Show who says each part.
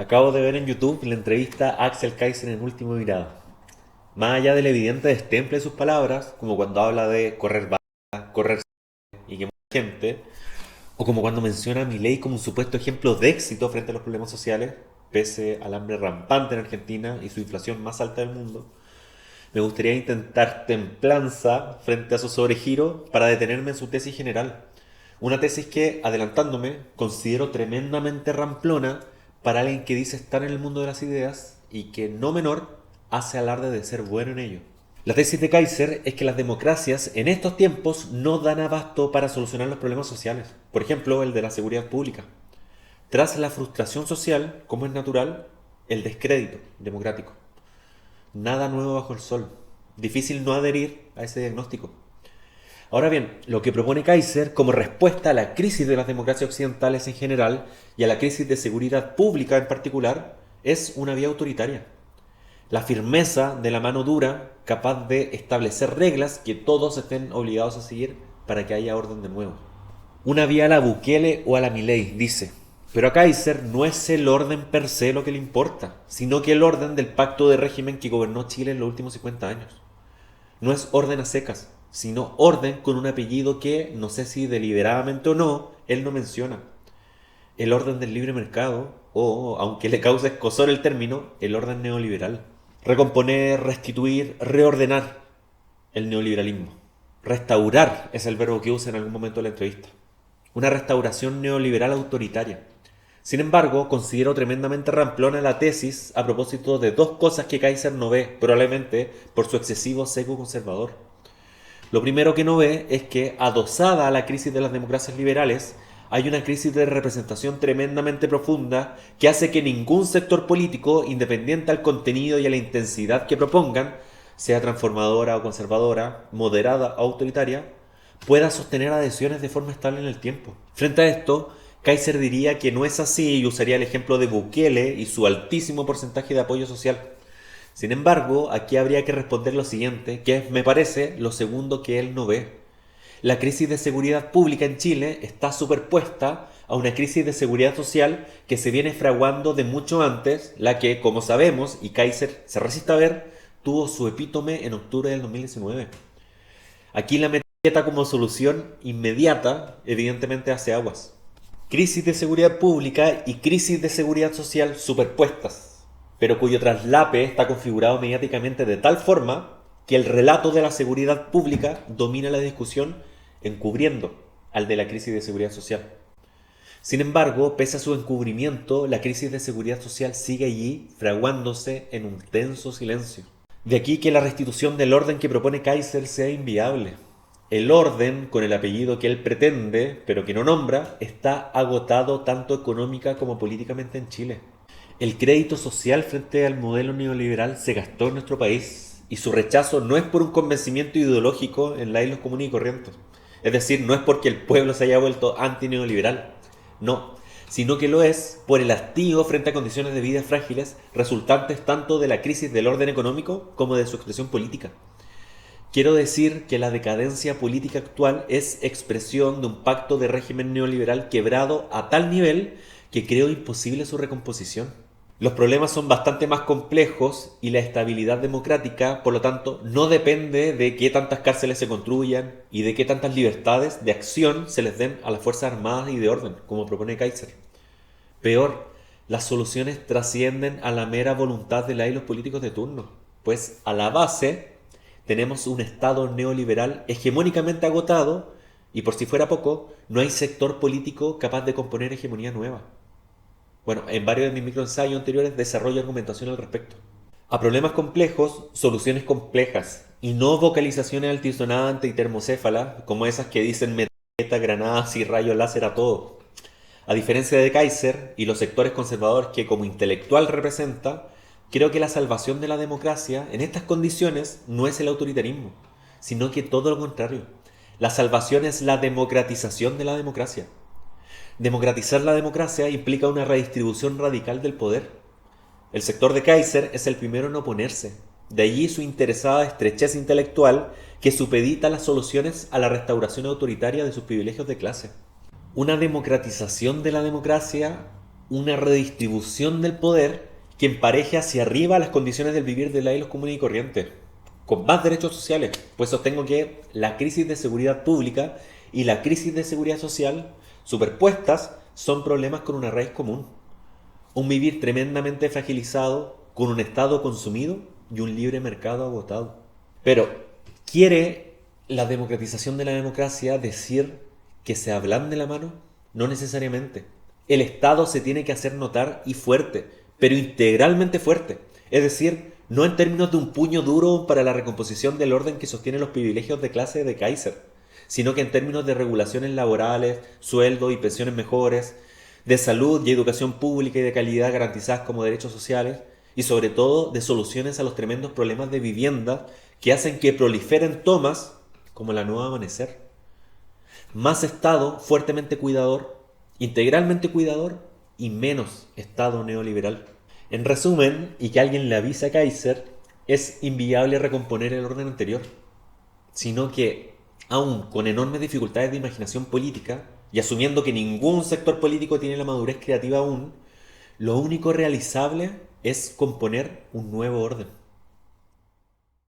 Speaker 1: Acabo de ver en YouTube la entrevista a Axel Kaiser en Último Mirada. Más allá del evidente destemple de sus palabras, como cuando habla de correr balas, correr y que mucha gente, o como cuando menciona a Milei como un supuesto ejemplo de éxito frente a los problemas sociales, pese al hambre rampante en Argentina y su inflación más alta del mundo, me gustaría intentar templanza frente a su sobregiro para detenerme en su tesis general. Una tesis que, adelantándome, considero tremendamente ramplona para alguien que dice estar en el mundo de las ideas y que, no menor, hace alarde de ser bueno en ello. La tesis de Kaiser es que las democracias en estos tiempos no dan abasto para solucionar los problemas sociales, por ejemplo el de la seguridad pública. Tras la frustración social, como es natural, el descrédito democrático. Nada nuevo bajo el sol. Difícil no adherir a ese diagnóstico. Ahora bien, lo que propone Kaiser como respuesta a la crisis de las democracias occidentales en general y a la crisis de seguridad pública en particular es una vía autoritaria. La firmeza de la mano dura capaz de establecer reglas que todos estén obligados a seguir para que haya orden de nuevo. Una vía a la Bukele o a la Milei, dice. Pero a Kaiser no es el orden per se lo que le importa, sino que el orden del pacto de régimen que gobernó Chile en los últimos 50 años. No es orden a secas, sino orden con un apellido que, no sé si deliberadamente o no, él no menciona. El orden del libre mercado, o, aunque le cause escozor el término, el orden neoliberal. Recomponer, restituir, reordenar el neoliberalismo. Restaurar es el verbo que usa en algún momento de la entrevista. Una restauración neoliberal autoritaria. Sin embargo, considero tremendamente ramplona la tesis a propósito de dos cosas que Kaiser no ve, probablemente por su excesivo sesgo conservador. Lo primero que no ve es que, adosada a la crisis de las democracias liberales, hay una crisis de representación tremendamente profunda que hace que ningún sector político, independiente al contenido y a la intensidad que propongan, sea transformadora o conservadora, moderada o autoritaria, pueda sostener adhesiones de forma estable en el tiempo. Frente a esto, Kaiser diría que no es así y usaría el ejemplo de Bukele y su altísimo porcentaje de apoyo social. Sin embargo, aquí habría que responder lo siguiente, que es, me parece, lo segundo que él no ve. La crisis de seguridad pública en Chile está superpuesta a una crisis de seguridad social que se viene fraguando de mucho antes, la que, como sabemos, y Kaiser se resiste a ver, tuvo su epítome en octubre del 2019. Aquí la meta como solución inmediata, evidentemente, hace aguas. Crisis de seguridad pública y crisis de seguridad social superpuestas, pero cuyo traslape está configurado mediáticamente de tal forma que el relato de la seguridad pública domina la discusión encubriendo al de la crisis de seguridad social. Sin embargo, pese a su encubrimiento, la crisis de seguridad social sigue allí, fraguándose en un tenso silencio. De aquí que la restitución del orden que propone Kaiser sea inviable. El orden, con el apellido que él pretende, pero que no nombra, está agotado tanto económica como políticamente en Chile. El crédito social frente al modelo neoliberal se gastó en nuestro país y su rechazo no es por un convencimiento ideológico en la isla común y corrientes. Es decir, no es porque el pueblo se haya vuelto antineoliberal. No, sino que lo es por el hastío frente a condiciones de vida frágiles resultantes tanto de la crisis del orden económico como de su expresión política. Quiero decir que la decadencia política actual es expresión de un pacto de régimen neoliberal quebrado a tal nivel que creo imposible su recomposición. Los problemas son bastante más complejos y la estabilidad democrática, por lo tanto, no depende de qué tantas cárceles se construyan y de qué tantas libertades de acción se les den a las Fuerzas Armadas y de orden, como propone Kaiser. Peor, las soluciones trascienden a la mera voluntad de la y los políticos de turno, pues a la base tenemos un Estado neoliberal hegemónicamente agotado y por si fuera poco, no hay sector político capaz de componer hegemonía nueva. Bueno, en varios de mis microensayos anteriores desarrollo argumentación al respecto. A problemas complejos, soluciones complejas y no vocalizaciones altisonantes y termocéfalas como esas que dicen metralleta, granadas y rayos láser a todo. A diferencia de Kaiser y los sectores conservadores que como intelectual representa, creo que la salvación de la democracia en estas condiciones no es el autoritarismo, sino que todo lo contrario. La salvación es la democratización de la democracia. Democratizar la democracia implica una redistribución radical del poder. El sector de Kaiser es el primero en oponerse. De allí su interesada estrechez intelectual que supedita las soluciones a la restauración autoritaria de sus privilegios de clase. Una democratización de la democracia una redistribución del poder que empareje hacia arriba las condiciones del vivir de la y los comunes y corrientes, con más derechos sociales. Pues sostengo que la crisis de seguridad pública y la crisis de seguridad social superpuestas son problemas con una raíz común. Un vivir tremendamente fragilizado, con un Estado consumido y un libre mercado agotado. Pero, ¿quiere la democratización de la democracia decir que se ablande la mano? No necesariamente. El Estado se tiene que hacer notar y fuerte, pero integralmente fuerte. Es decir, no en términos de un puño duro para la recomposición del orden que sostiene los privilegios de clase de Kaiser, sino que en términos de regulaciones laborales, sueldos y pensiones mejores, de salud y educación pública y de calidad garantizadas como derechos sociales, y sobre todo de soluciones a los tremendos problemas de vivienda que hacen que proliferen tomas como la Nueva Amanecer. Más Estado fuertemente cuidador, integralmente cuidador y menos Estado neoliberal. En resumen, y que alguien le avisa a Kaiser, es inviable recomponer el orden anterior, sino que, aún con enormes dificultades de imaginación política, y asumiendo que ningún sector político tiene la madurez creativa aún, lo único realizable es componer un nuevo orden.